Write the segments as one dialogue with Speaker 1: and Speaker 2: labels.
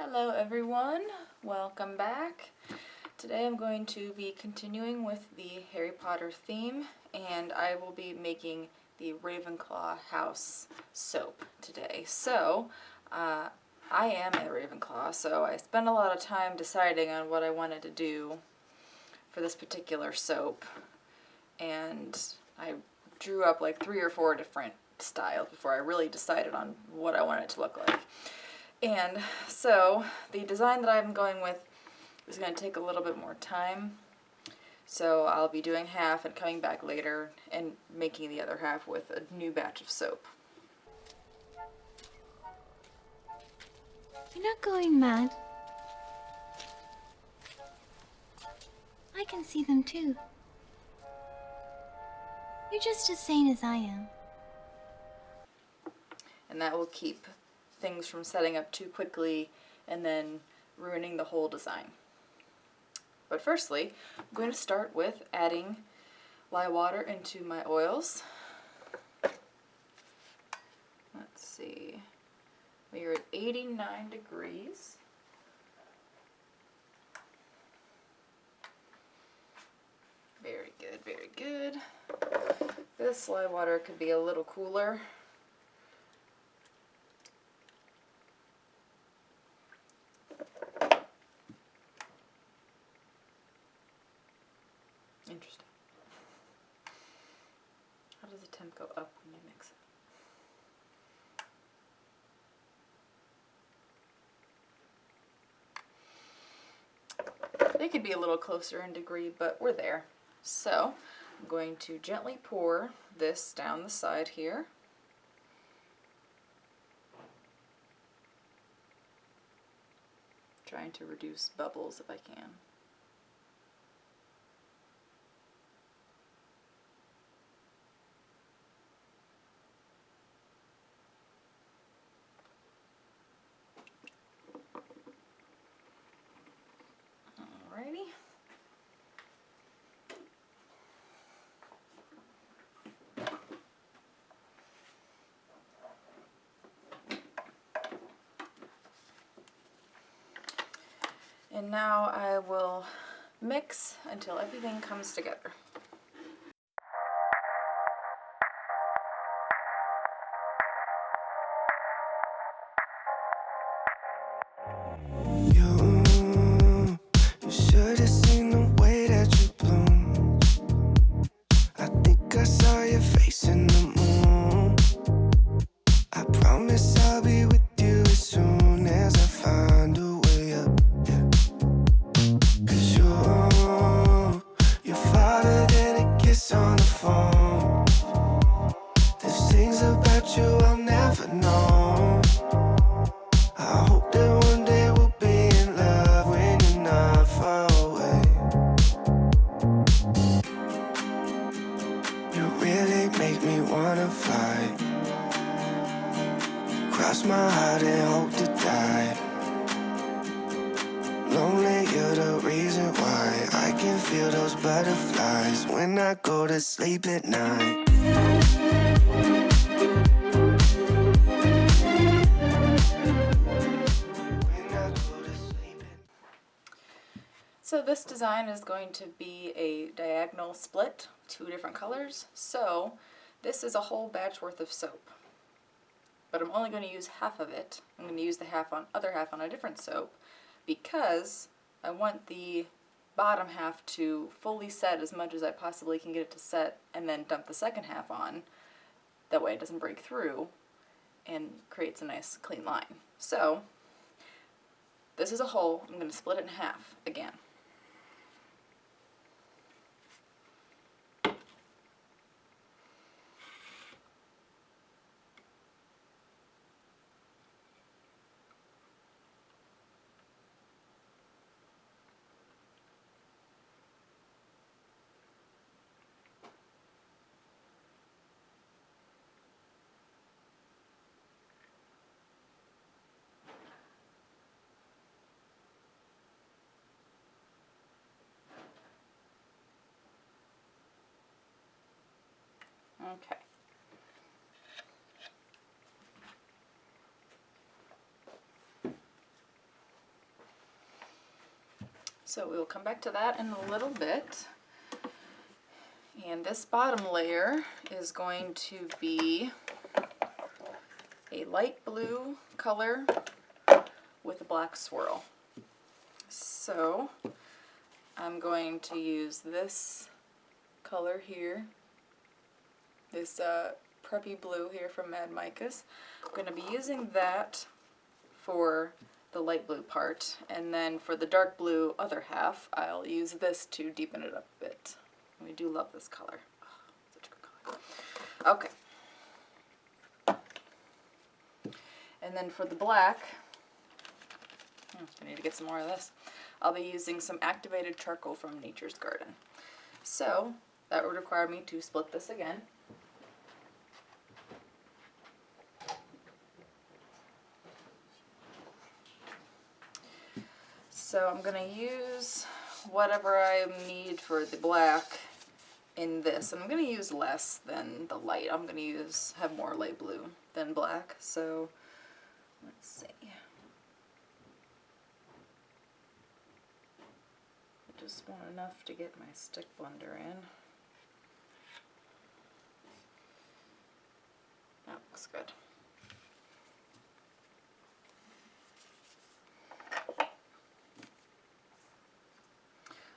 Speaker 1: Hello everyone, welcome back. Today I'm going to be continuing with the Harry Potter theme, and I will be making the Ravenclaw house soap today. So, I am a Ravenclaw, so I spent a lot of time deciding on what I wanted to do for this particular soap, and I drew up like 3 or 4 different styles before I really decided on what I wanted it to look like. And so the design that I'm going with is going to take a little bit more time. So I'll be doing half and coming back later and making the other half with a new batch of soap.
Speaker 2: You're not going mad. I can see them too. You're just as sane as I am.
Speaker 1: And that will keep things from setting up too quickly and then ruining the whole design. But firstly, I'm going to start with adding lye water into my oils. Let's see, we are at 89 degrees. Very good, very good. This lye water could be a little cooler. Interesting. How does the temp go up when you mix it? They could be a little closer in degree, but we're there. So I'm going to gently pour this down the side here. Trying to reduce bubbles if I can. Alrighty. And now I will mix until everything comes together.
Speaker 3: You should have seen the way that you bloom. I think I saw your face in the moon. I promise I'll be with you as soon as I find a way up, yeah. 'Cause you're farther than a kiss on the phone. There's things about you I'll never know. I hope that one day we'll be in love when you're not far away. You really make me wanna fly. Cross my heart and hope to die. Lonely, you're the reason why I can feel those butterflies when I go to sleep at night.
Speaker 1: So this design is going to be a diagonal split, 2 different colors. So this is a whole batch worth of soap. But I'm only going to use half of it. I'm going to use the other half on a different soap because I want the bottom half to fully set as much as I possibly can get it to set, and then dump the second half on. That way it doesn't break through and creates a nice clean line. So this is a whole. I'm going to split it in half again. Okay. So we'll come back to that in a little bit. And this bottom layer is going to be a light blue color with a black swirl. So I'm going to use this color here, this preppy blue here from Mad Micas. I'm going to be using that for the light blue part, and then for the dark blue other half, I'll use this to deepen it up a bit. We do love this color. Oh, such a good color. Okay. And then for the black, I need to get some more of this. I'll be using some activated charcoal from Nature's Garden. So that would require me to split this again. So I'm going to use whatever I need for the black in this. I'm going to use less than the light. I'm going to have more light blue than black. So let's see. I just want enough to get my stick blender in. That looks good.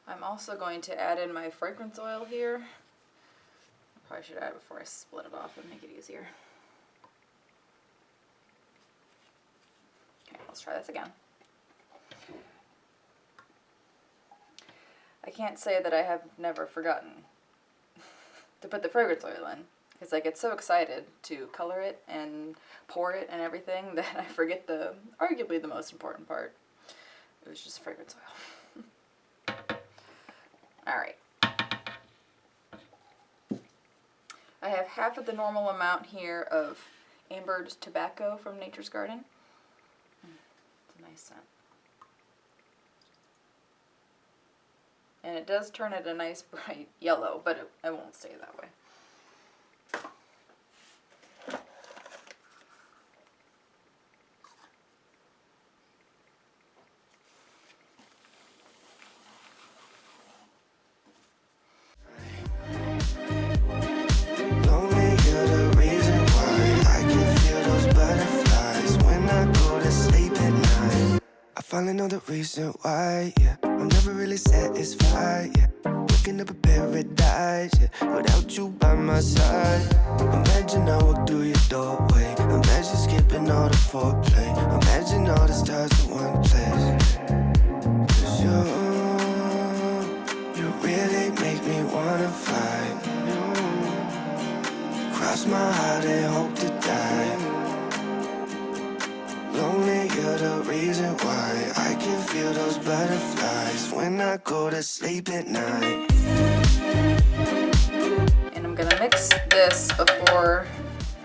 Speaker 1: I'm also going to add in my fragrance oil here. I probably should add it before I split it off and make it easier. Okay, let's try this again. I can't say that I have never forgotten to put the fragrance oil in, because I get so excited to color it and pour it and everything that I forget arguably the most important part. It was just fragrance oil. Alright. I have half of the normal amount here of ambered tobacco from Nature's Garden. It's a nice scent. And it does turn it a nice bright yellow, but it won't stay that way.
Speaker 3: Finally know the reason why, yeah. I'm never really satisfied, yeah. Waking up a paradise, yeah. Without you by my side. Imagine I walk through your doorway. Imagine skipping all the foreplay. Imagine all the stars in one place. 'Cause you really make me wanna fly. Cross my heart and hope to die. Lonely, you're the reason why I can feel those butterflies when I go to sleep at night.
Speaker 1: And I'm gonna mix this before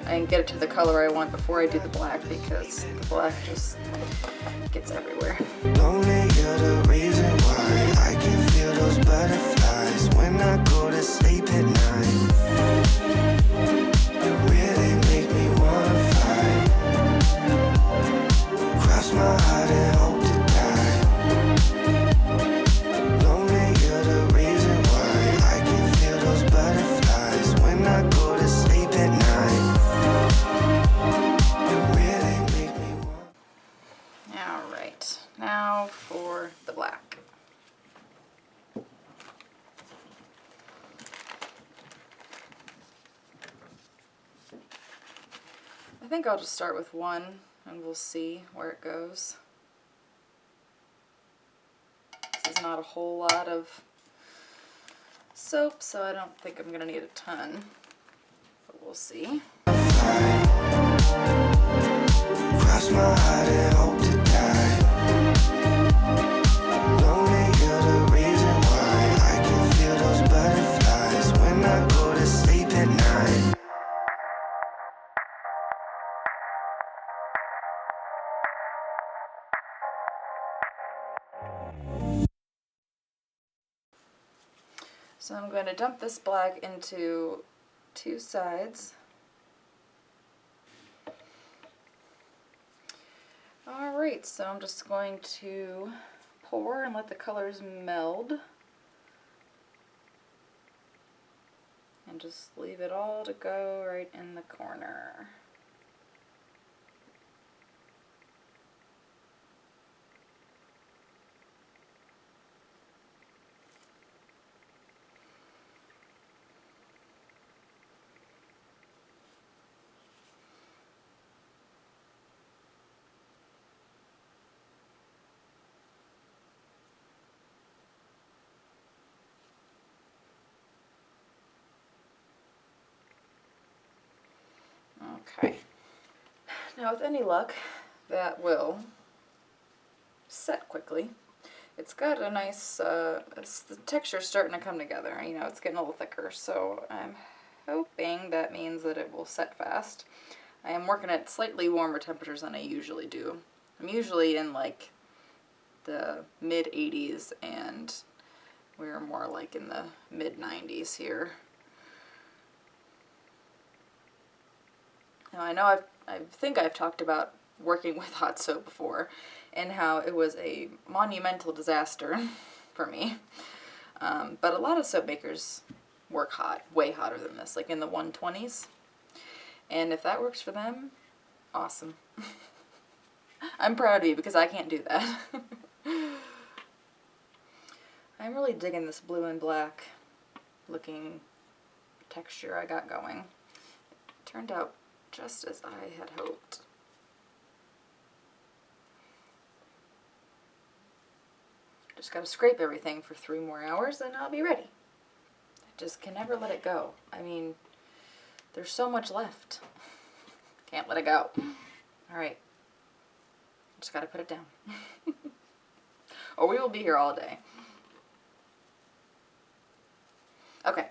Speaker 1: I get it to the color I want before I do the black, because the black just gets everywhere.
Speaker 3: Lonely, you're the reason why I can feel those butterflies when I go to sleep at night. You really make me wanna fly. Cross my heart and hope to die. Lonely, you're the reason why I can feel those butterflies when I go to sleep at night. You really make me want.
Speaker 1: Alright, now for the black. I think I'll just start with one and we'll see where it goes. This is not a whole lot of soap, so I don't think I'm going to need a ton, but we'll see.
Speaker 3: Cross my heart and hope to die. Lonely, you're the reason why I can feel those butterflies when I go to sleep at night.
Speaker 1: So I'm going to dump this black into two sides. Alright, so I'm just going to pour and let the colors meld. And just leave it all to go right in the corner. Okay. Now with any luck, that will set quickly. It's got a nice, the texture's starting to come together. You know, it's getting a little thicker, so I'm hoping that means that it will set fast. I am working at slightly warmer temperatures than I usually do. I'm usually in like the mid 80s, and we're more like in the mid 90s here. Now I know I think I've talked about working with hot soap before and how it was a monumental disaster for me. But a lot of soap makers work hot, way hotter than this, like in the 120s. And if that works for them, awesome. I'm proud of you because I can't do that. I'm really digging this blue and black looking texture I got going. It turned out just as I had hoped. Just gotta scrape everything for 3 more hours and I'll be ready. I just can never let it go. I mean, there's so much left. Can't let it go. Alright. Just gotta put it down. Or we will be here all day. Okay.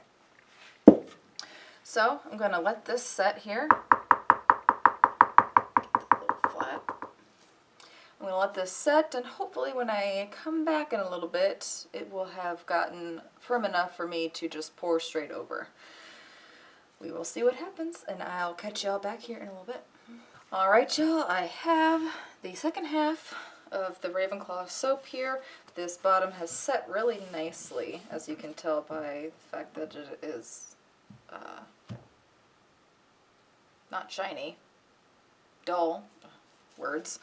Speaker 1: So, I'm gonna let this set here. I'm going to let this set, and hopefully when I come back in a little bit, it will have gotten firm enough for me to just pour straight over. We will see what happens, and I'll catch y'all back here in a little bit. Alright y'all, I have the second half of the Ravenclaw soap here. This bottom has set really nicely, as you can tell by the fact that it is not shiny, dull, words.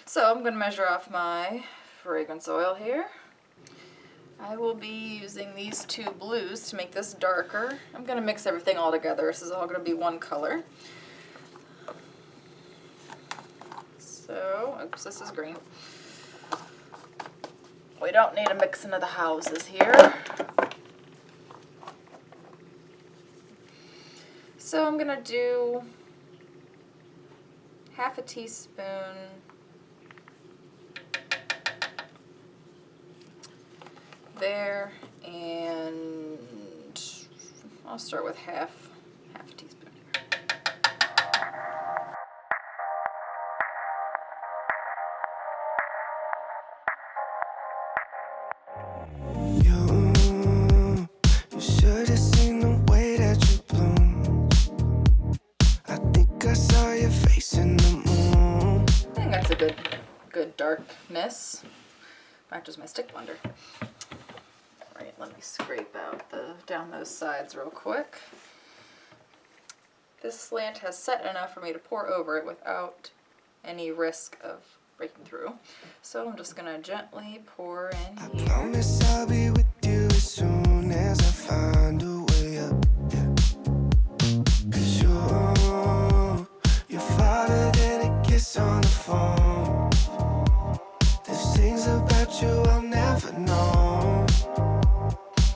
Speaker 1: So I'm going to measure off my fragrance oil here. I will be using these 2 blues to make this darker. I'm going to mix everything all together. This is all going to be one color. So, oops, this is green. We don't need to mix into the houses here. So I'm going to do half a teaspoon there, and I'll start with half a teaspoon here.
Speaker 3: You should have seen the way that you bloom. I think I saw your face in the moon.
Speaker 1: I think that's a good darkness. Matches my stick blender. Alright, let me scrape out down those sides real quick. This slant has set enough for me to pour over it without any risk of breaking through. So I'm just going to gently pour in here.
Speaker 3: I promise I'll be with you as soon as I find a way up. Yeah. 'Cause you're farther than a kiss on the phone. There's things about you I'll never know.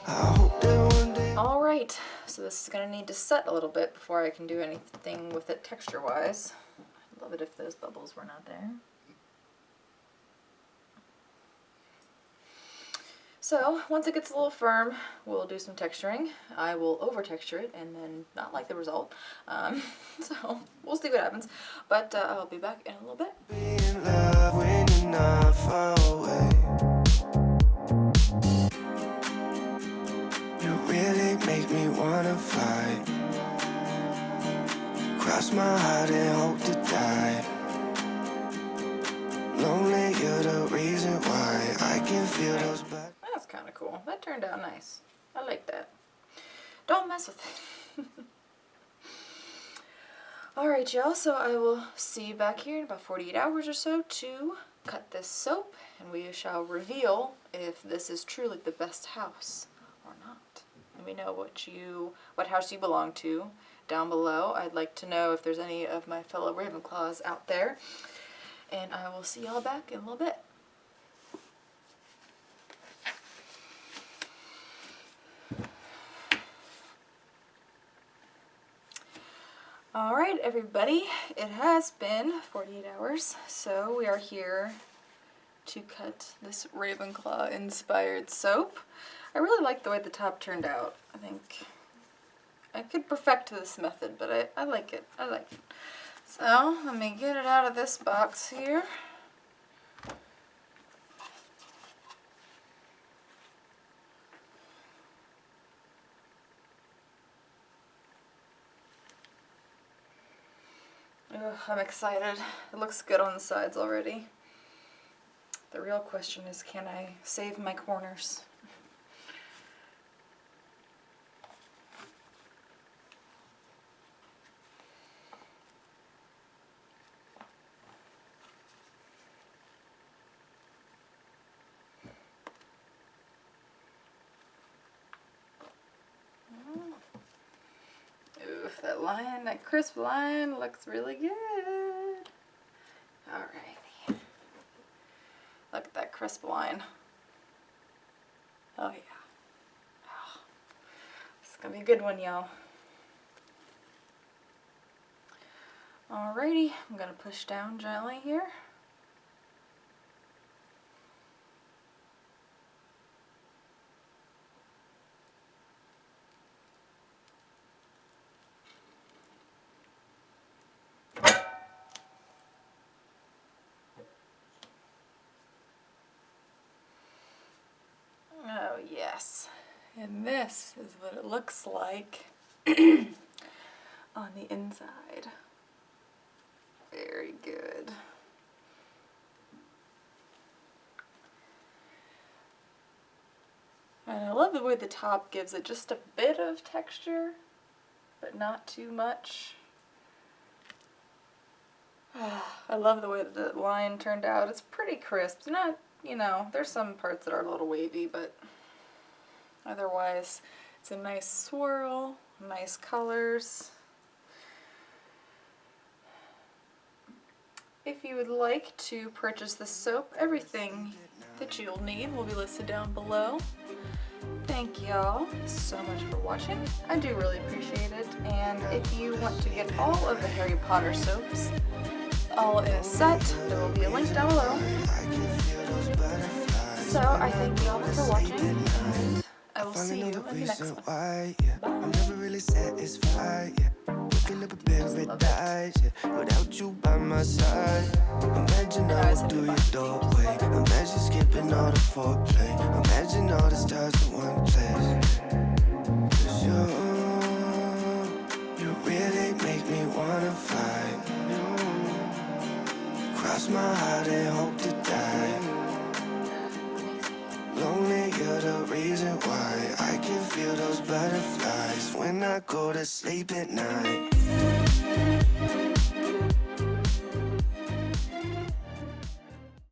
Speaker 3: I hope that one day.
Speaker 1: Alright, so this is going to need to set a little bit before I can do anything with it texture-wise. I'd love it if those bubbles were not there. So, once it gets a little firm, we'll do some texturing. I will over-texture it and then not like the result. So, we'll see what happens. But I'll be back in a little bit.
Speaker 3: Be in love when you're not far away. You really make me wanna fly. Cross my heart and hope to die. Lonely, you're the reason why I can feel those butterflies.
Speaker 1: That's kind of cool. That turned out nice. I like that. Don't mess with it. Alright, y'all, so I will see you back here in about 48 hours or so to cut this soap, and we shall reveal if this is truly the best house or not. Let me know what house you belong to down below. I'd like to know if there's any of my fellow Ravenclaws out there, and I will see y'all back in a little bit. Alright, everybody, it has been 48 hours, so we are here to cut this Ravenclaw inspired soap. I really like the way the top turned out. I think I could perfect this method, but I like it. I like it. So, let me get it out of this box here. Ugh, I'm excited. It looks good on the sides already. The real question is, can I save my corners? Oof, that crisp line looks really good. Alrighty. Look at that crisp line. Oh yeah. Oh, this is gonna be a good one, y'all. Alrighty, I'm gonna push down gently here. Oh yes, and this is what it looks like on the inside. Very good. And I love the way the top gives it just a bit of texture, but not too much. I love the way that the line turned out. It's pretty crisp. It's not, there's some parts that are a little wavy, but otherwise it's a nice swirl, nice colors. If you would like to purchase this soap, everything that you'll need will be listed down below. Thank y'all so much for watching. I do really appreciate it. And if you want to get all of the Harry Potter soaps all in a set, there will be a link down below. So I thank y'all for watching, and I will see you in the next one. Bye.
Speaker 3: I'm never really satisfied, waking up a bit red eyes, without you by my side. Imagine I would do your doorway. Imagine skipping all the foreplay. Imagine all the stars in one place. 'Cause you really make me wanna fly. Cross my heart and hope to die. Lonely, you're the reason why I can feel those butterflies when I go to sleep at night.